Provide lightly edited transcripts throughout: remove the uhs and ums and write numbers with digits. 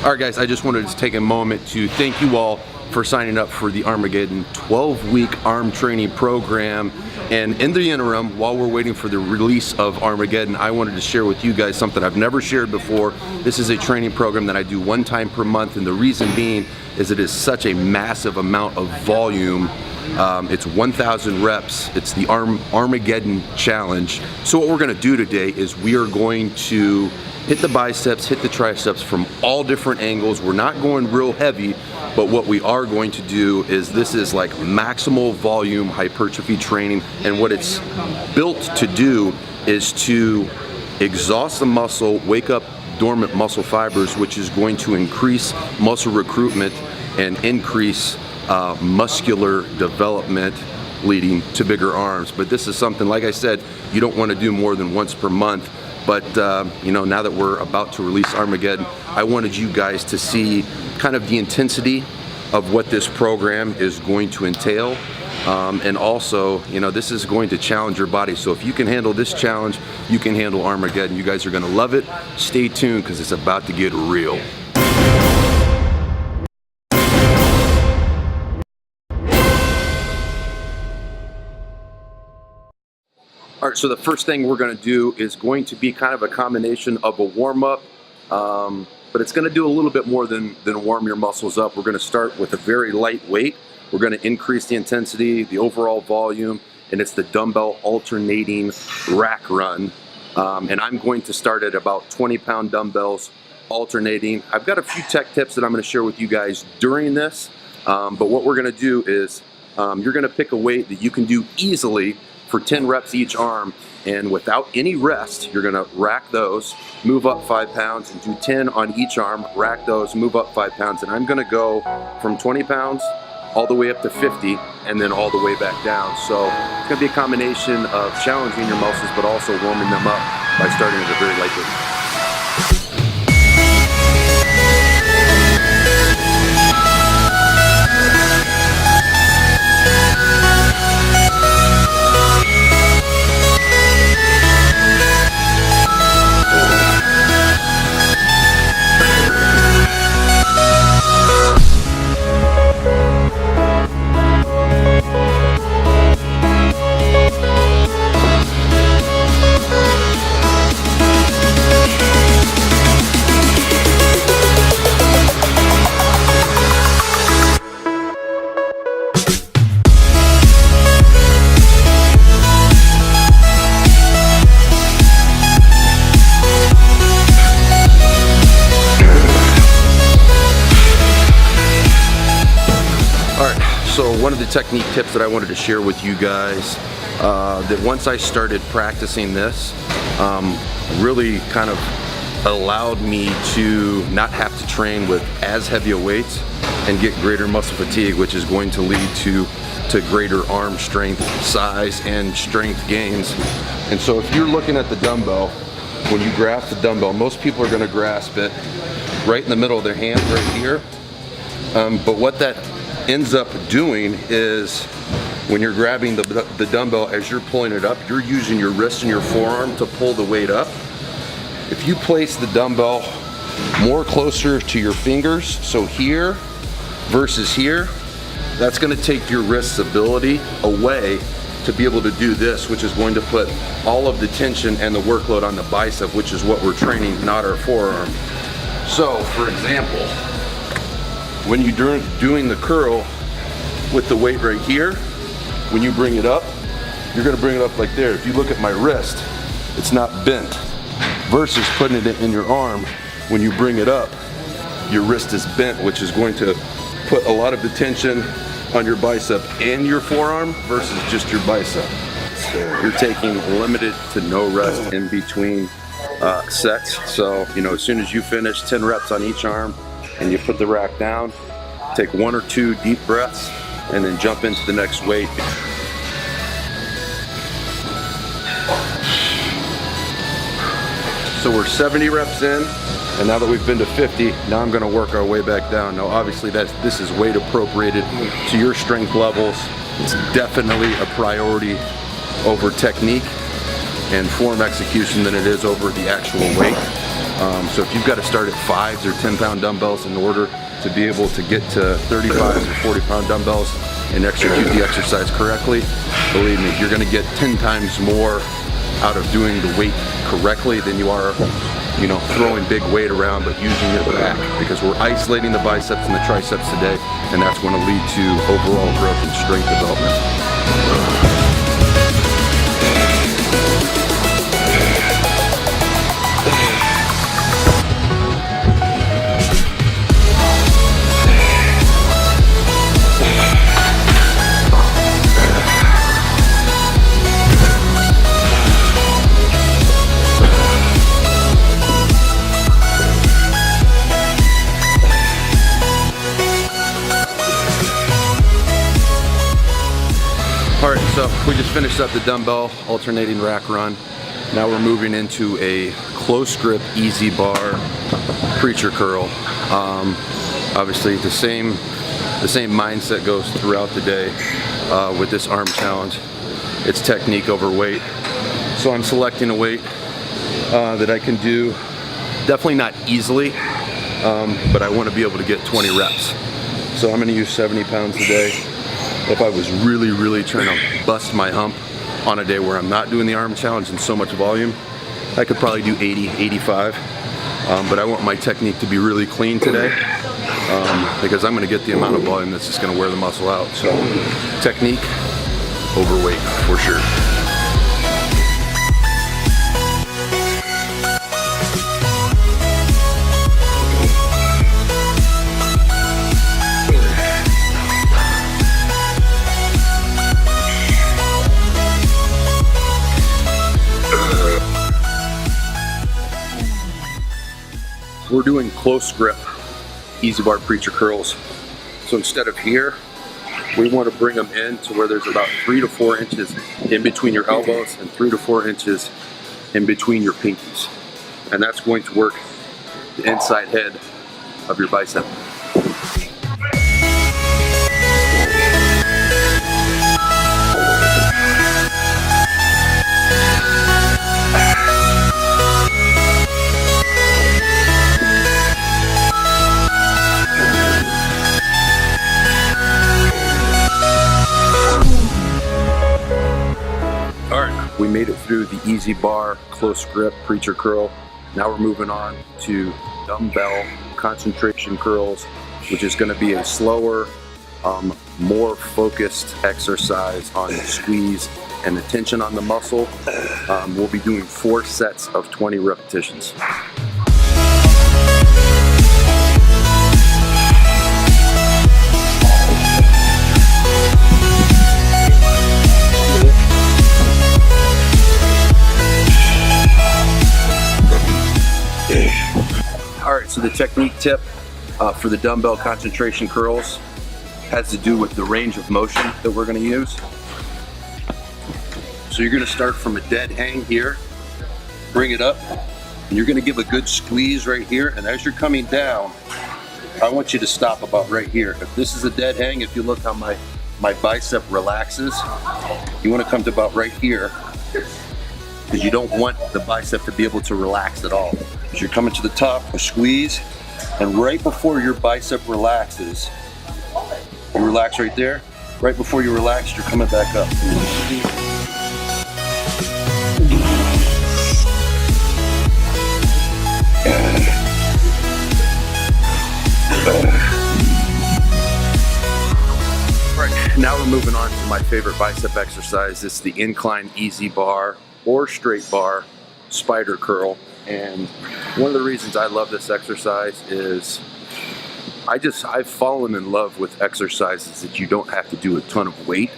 All right, guys, I just wanted to take a moment to thank you all for signing up for the Armageddon 12-week arm training program. And in the interim, while we're waiting for the release of Armageddon, I wanted to share with you guys something I've never shared before. This is a training program that I do one time per month, and the reason being is it is such a massive amount of volume. It's 1,000 reps. It's the Armageddon challenge. So what we're gonna do today is we are going to hit the biceps, hit the triceps from all different angles. We're not going real heavy, but what we are going to do is this is like maximal volume hypertrophy training, and what it's built to do is to exhaust the muscle, wake up dormant muscle fibers, which is going to increase muscle recruitment and increase muscular development, leading to bigger arms. But this is something, like I said, you don't want to do more than once per month. But you know, now that we're about to release Armageddon, I wanted you guys to see kind of the intensity of what this program is going to entail. And also, you know, this is going to challenge your body. So if you can handle this challenge, you can handle Armageddon. You guys are gonna love it. Stay tuned, because it's about to get real. All right, so the first thing we're gonna do is going to be kind of a combination of a warm-up, but it's gonna do a little bit more than warm your muscles up. We're gonna start with a very light weight. We're gonna increase the intensity, the overall volume, and it's the dumbbell alternating rack run. And I'm going to start at about 20-pound dumbbells alternating. I've got a few tech tips that I'm gonna share with you guys during this, but what we're gonna do is you're gonna pick a weight that you can do easily for 10 reps each arm, and without any rest, you're gonna rack those, move up 5 pounds, and do 10 on each arm, rack those, move up 5 pounds, and I'm gonna go from 20 pounds all the way up to 50, and then all the way back down. So it's gonna be a combination of challenging your muscles, but also warming them up by starting at a very light weight. So one of the technique tips that I wanted to share with you guys, that once I started practicing this, really kind of allowed me to not have to train with as heavy a weights and get greater muscle fatigue, which is going to lead to greater arm strength, size, and strength gains. And so if you're looking at the dumbbell, when you grasp the dumbbell, most people are gonna grasp it right in the middle of their hand, right here. But what that ends up doing is when you're grabbing the dumbbell, as you're pulling it up, you're using your wrist and your forearm to pull the weight up. If you place the dumbbell more closer to your fingers, so here versus here, that's gonna take your wrist's ability away to be able to do this, which is going to put all of the tension and the workload on the bicep, which is what we're training, not our forearm. So, for example, when you're doing the curl with the weight right here, when you bring it up, you're gonna bring it up like there. If you look at my wrist, it's not bent. Versus putting it in your arm, when you bring it up, your wrist is bent, which is going to put a lot of the tension on your bicep and your forearm versus just your bicep. You're taking limited to no rest in between sets. So, you know, as soon as you finish 10 reps on each arm, and you put the rack down, take 1 or 2 deep breaths, and then jump into the next weight. So we're 70 reps in, and now that we've been to 50, now I'm gonna work our way back down. Now obviously this is weight appropriated to your strength levels. It's definitely a priority over technique and form execution than it is over the actual weight. So if you've got to start at 5s or 10-pound dumbbells in order to be able to get to 35s or 40-pound dumbbells and execute the exercise correctly, believe me, you're going to get 10 times more out of doing the weight correctly than you are, you know, throwing big weight around but using your back, because we're isolating the biceps and the triceps today, and that's going to lead to overall growth and strength development. All right, so we just finished up the dumbbell alternating rack run. Now we're moving into a close grip easy bar preacher curl. Obviously the same mindset goes throughout the day with this arm challenge. It's technique over weight. So I'm selecting a weight that I can do, definitely not easily, but I want to be able to get 20 reps. So I'm going to use 70 pounds a day. If I was really trying to bust my hump on a day where I'm not doing the arm challenge and so much volume, I could probably do 80, 85. But I want my technique to be really clean today because I'm going to get the amount of volume that's just going to wear the muscle out. So technique over weight for sure. We're doing close grip easy bar preacher curls. So instead of here, we want to bring them in to where there's about 3 to 4 inches in between your elbows and 3 to 4 inches in between your pinkies. And that's going to work the inside head of your bicep. We made it through the easy bar close grip preacher curl. Now we're moving on to dumbbell concentration curls, which is going to be a slower, more focused exercise on the squeeze and the tension on the muscle. We'll be doing 4 sets of 20 repetitions. Alright, so the technique tip for the dumbbell concentration curls has to do with the range of motion that we're going to use. So you're going to start from a dead hang here, bring it up, and you're going to give a good squeeze right here, and as you're coming down, I want you to stop about right here. If this is a dead hang, if you look how my bicep relaxes, you want to come to about right here, because you don't want the bicep to be able to relax at all. So you're coming to the top, a squeeze, and right before your bicep relaxes, you relax right there. Right before you relax, you're coming back up. Right, now we're moving on to my favorite bicep exercise. It's the incline easy bar or straight bar spider curl. And one of the reasons I love this exercise is I've fallen in love with exercises that you don't have to do a ton of weight,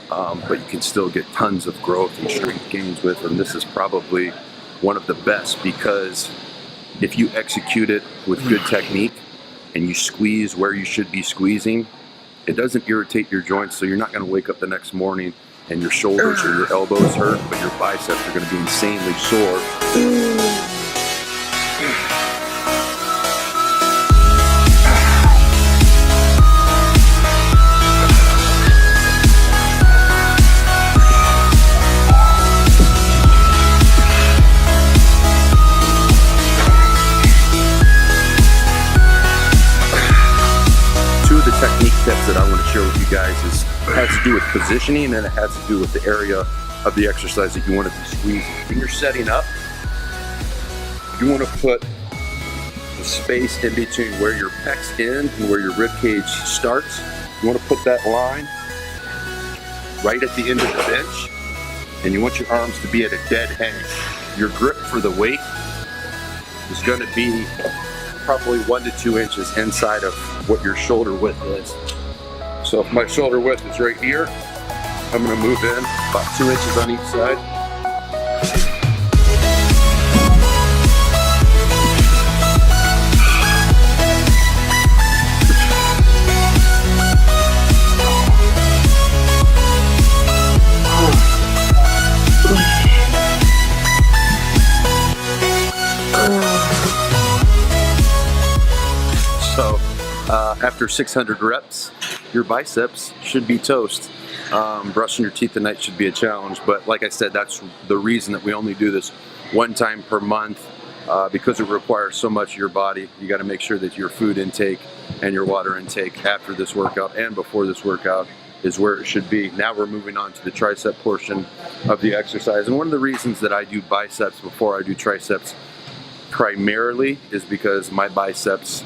but you can still get tons of growth and strength gains with. And this is probably one of the best, because if you execute it with good technique and you squeeze where you should be squeezing, it doesn't irritate your joints, so you're not going to wake up the next morning and your shoulders or your elbows hurt, but your biceps are going to be insanely sore. of the technique tips that I want to share with you guys has to do with positioning, and it has to do with the area of the exercise that you want to be squeezing. When you're setting up, you want to put the space in between where your pecs end and where your rib cage starts. You want to put that line right at the end of the bench, and you want your arms to be at a dead hang. Your grip for the weight is going to be probably 1 to 2 inches inside of what your shoulder width is. So if my shoulder width is right here, I'm going to move in about 2 inches on each side. So after 600 reps, your biceps should be toast. Brushing your teeth at night should be a challenge, but like I said, that's the reason that we only do this 1 time per month, because it requires so much of your body. You got to make sure that your food intake and your water intake after this workout and before this workout is where it should be. Now we're moving on to the tricep portion of the exercise, and one of the reasons that I do biceps before I do triceps primarily is because my biceps,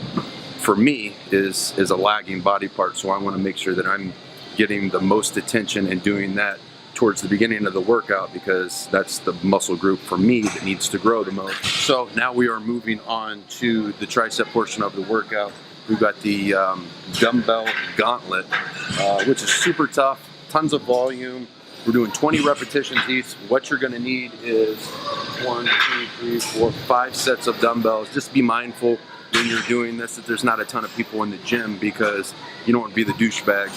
for me, is a lagging body part, so I want to make sure that I'm getting the most attention and doing that towards the beginning of the workout, because that's the muscle group for me that needs to grow the most. So now we are moving on to the tricep portion of the workout. We've got the dumbbell gauntlet, which is super tough, tons of volume. We're doing 20 repetitions each. What you're going to need is 1, 2, 3, 4, 5 sets of dumbbells. Just be mindful when you're doing this that there's not a ton of people in the gym, because you don't want to be the douchebag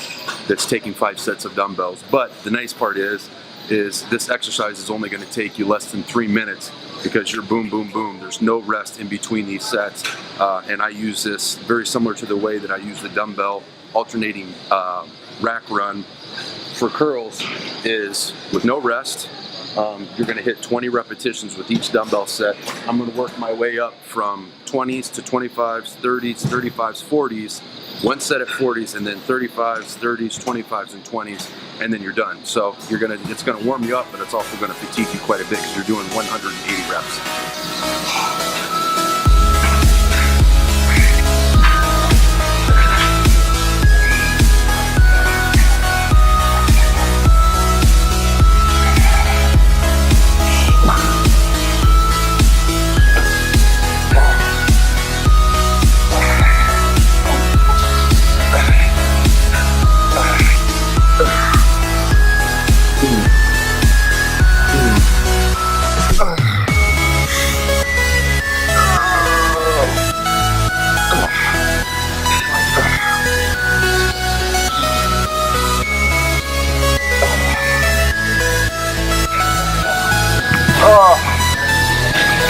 that's taking 5 sets of dumbbells. But the nice part is this exercise is only going to take you less than 3 minutes, because you're boom, boom, boom. There's no rest in between these sets. And I use this very similar to the way that I use the dumbbell alternating rack run for curls, is with no rest. You're going to hit 20 repetitions with each dumbbell set. I'm going to work my way up from 20s to 25s, 30s, 35s, 40s, 1 set at 40s, and then 35s, 30s, 25s, and 20s, and then you're done. So it's going to warm you up, but it's also going to fatigue you quite a bit, because you're doing 180 reps.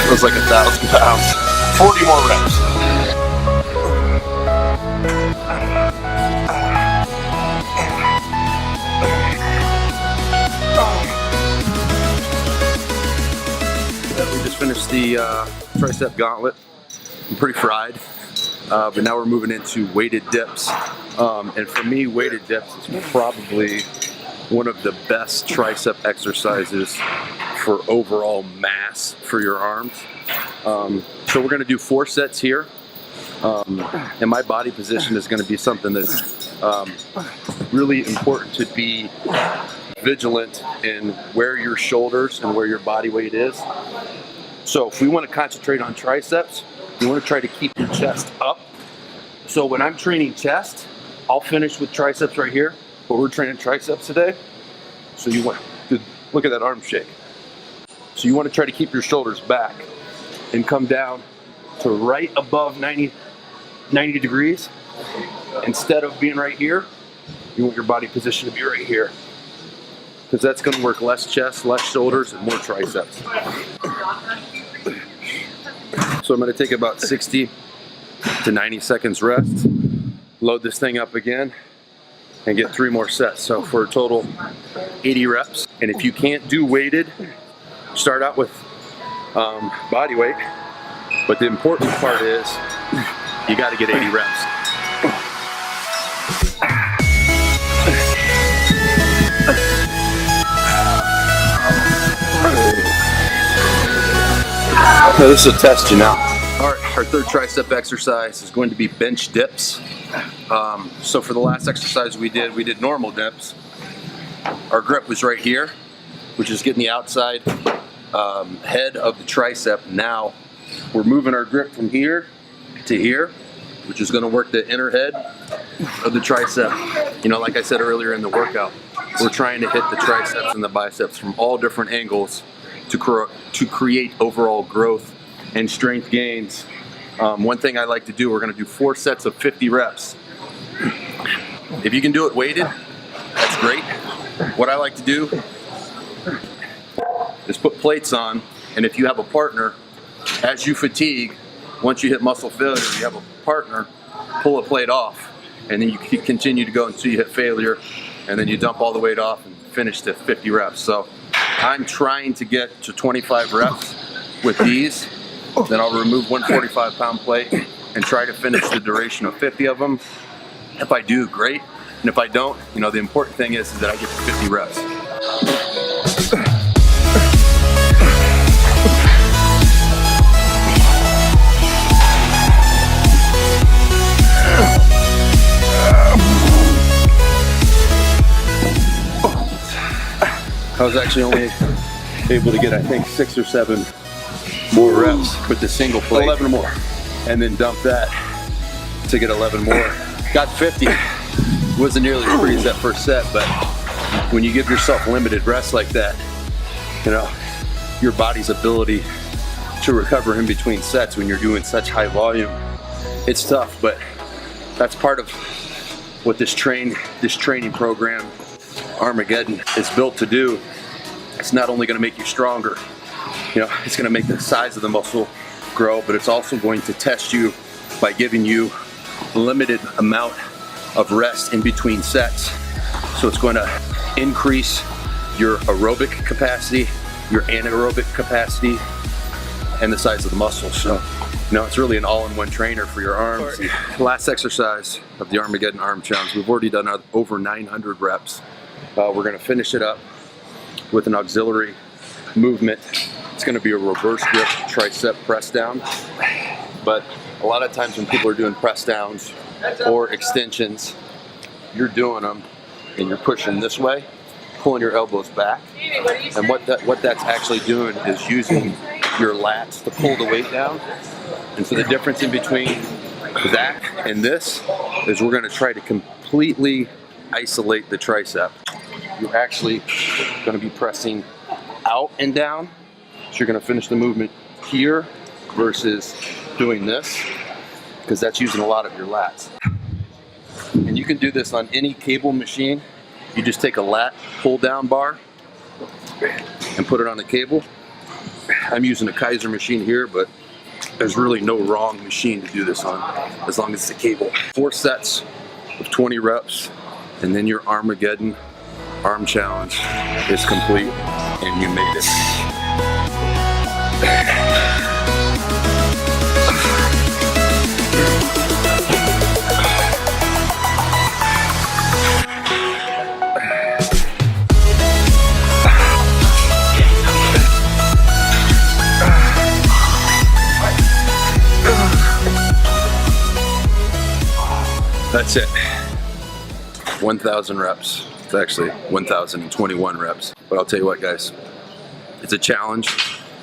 Feels like 1,000 pounds. 40 more reps. We just finished the tricep gauntlet. I'm pretty fried, but now we're moving into weighted dips. And for me, weighted dips is probably one of the best tricep exercises for overall mass for your arms. So we're going to do 4 sets here, and my body position is going to be something that's really important to be vigilant in where your shoulders and where your body weight is. So if we want to concentrate on triceps, you want to try to keep your chest up. So when I'm training chest, I'll finish with triceps right here, but we're training triceps today. So you want to look at that arm shake. So you want to try to keep your shoulders back and come down to right above 90 degrees. Instead of being right here, you want your body position to be right here, because that's going to work less chest, less shoulders, and more triceps. So I'm going to take about 60 to 90 seconds rest, load this thing up again, and get 3 more sets. So for a total 80 reps. And if you can't do weighted, start out with body weight, but the important part is you got to get 80 reps. So this will test you now. Our third tricep exercise is going to be bench dips. So for the last exercise we did normal dips. Our grip was right here, which is getting the outside head of the tricep. Now we're moving our grip from here to here, which is going to work the inner head of the tricep. You know, like I said earlier in the workout, we're trying to hit the triceps and the biceps from all different angles to create overall growth and strength gains. One thing I like to do, we're going to do 4 sets of 50 reps. If you can do it weighted, that's great. What I like to do is put plates on, and if you have a partner, as you fatigue, once you hit muscle failure, you have a partner, pull a plate off, and then you continue to go until you hit failure, and then you dump all the weight off and finish to 50 reps. So I'm trying to get to 25 reps with these. Then I'll remove one 45-pound plate and try to finish the duration of 50 of them. If I do, great. And if I don't, you know, the important thing is that I get to 50 reps. I was actually only able to get, I think, 6 or 7 more reps with the single plate. 11 more. And then dump that to get 11 more. Got 50. Wasn't nearly as pretty as that first set, but when you give yourself limited rest like that, you know, your body's ability to recover in between sets when you're doing such high volume, it's tough, but that's part of what this training program, Armageddon, is built to do. It's not only going to make you stronger, you know, it's going to make the size of the muscle grow, but it's also going to test you by giving you a limited amount of rest in between sets. So it's going to increase your aerobic capacity, your anaerobic capacity, and the size of the muscle. So, you know, it's really an all-in-one trainer for your arms. Last exercise of the Armageddon Arm Challenge. We've already done over 900 reps. We're going to finish it up with an auxiliary movement. It's going to be a reverse grip tricep press down. But a lot of times when people are doing press downs or extensions, you're doing them and you're pushing this way, pulling your elbows back. And what that's actually doing is using your lats to pull the weight down. And so the difference in between that and this is we're going to try to completely isolate the tricep. You're actually going to be pressing out and down. So you're going to finish the movement here versus doing this, because that's using a lot of your lats. And you can do this on any cable machine. You just take a lat pull down bar and put it on the cable. I'm using a Kaiser machine here, but there's really no wrong machine to do this on, as long as it's a cable. 4 sets of 20 reps, and then your Armageddon Arm Challenge is complete, and you made it. That's it. 1,000 reps. It's actually 1,021 reps. But I'll tell you what, guys, it's a challenge.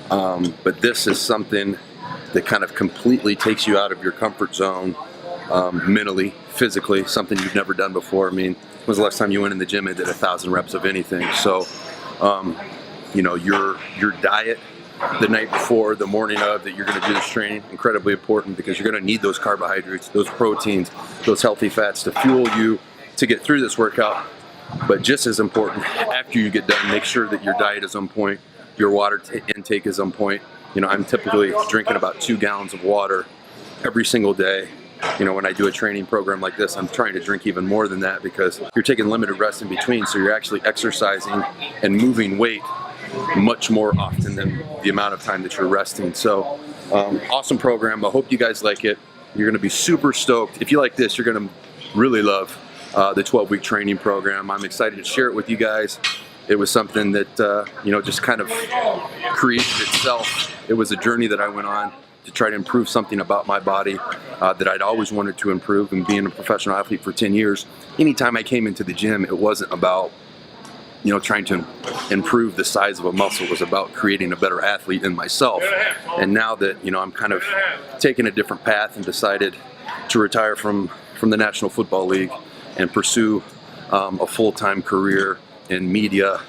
But this is something that kind of completely takes you out of your comfort zone, mentally, physically, something you've never done before. I mean, when was the last time you went in the gym and did 1,000 reps of anything? So, you know, your diet the night before, the morning of, that you're going to do this training, incredibly important, because you're going to need those carbohydrates, those proteins, those healthy fats to fuel you to get through this workout. But just as important, after you get done, make sure that your diet is on point, your water intake is on point. You know, I'm typically drinking about 2 gallons of water every single day. You know, when I do a training program like this, I'm trying to drink even more than that, because you're taking limited rest in between, so you're actually exercising and moving weight much more often than the amount of time that you're resting. So awesome program. I hope you guys like it. You're going to be super stoked. If you like this, you're going to really love the 12-week training program. I'm excited to share it with you guys. it was something that, you know, just kind of created itself. It was a journey that I went on to try to improve something about my body that I'd always wanted to improve. And being a professional athlete for 10 years, anytime I came into the gym, it wasn't about, you know, trying to improve the size of a muscle. It was about creating a better athlete in myself. And now that, you know, I'm kind of taking a different path and decided to retire from the National Football League and pursue a full-time career in media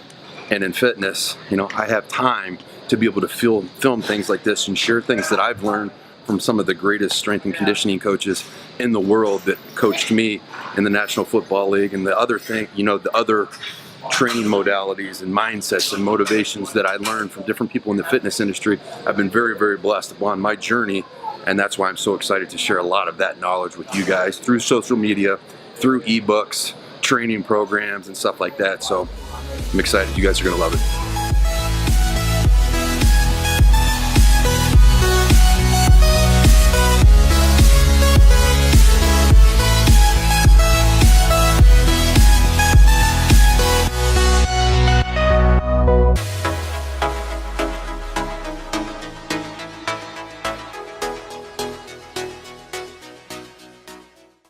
and in fitness, you know, I have time to be able to film things like this and share things that I've learned from some of the greatest strength and conditioning coaches in the world that coached me in the National Football League, and the other thing, you know, the other training modalities and mindsets and motivations that I learned from different people in the fitness industry. I've been very, very blessed upon my journey, and that's why I'm so excited to share a lot of that knowledge with you guys through social media, through ebooks, training programs, and stuff like that. So I'm excited. You guys are going to love it.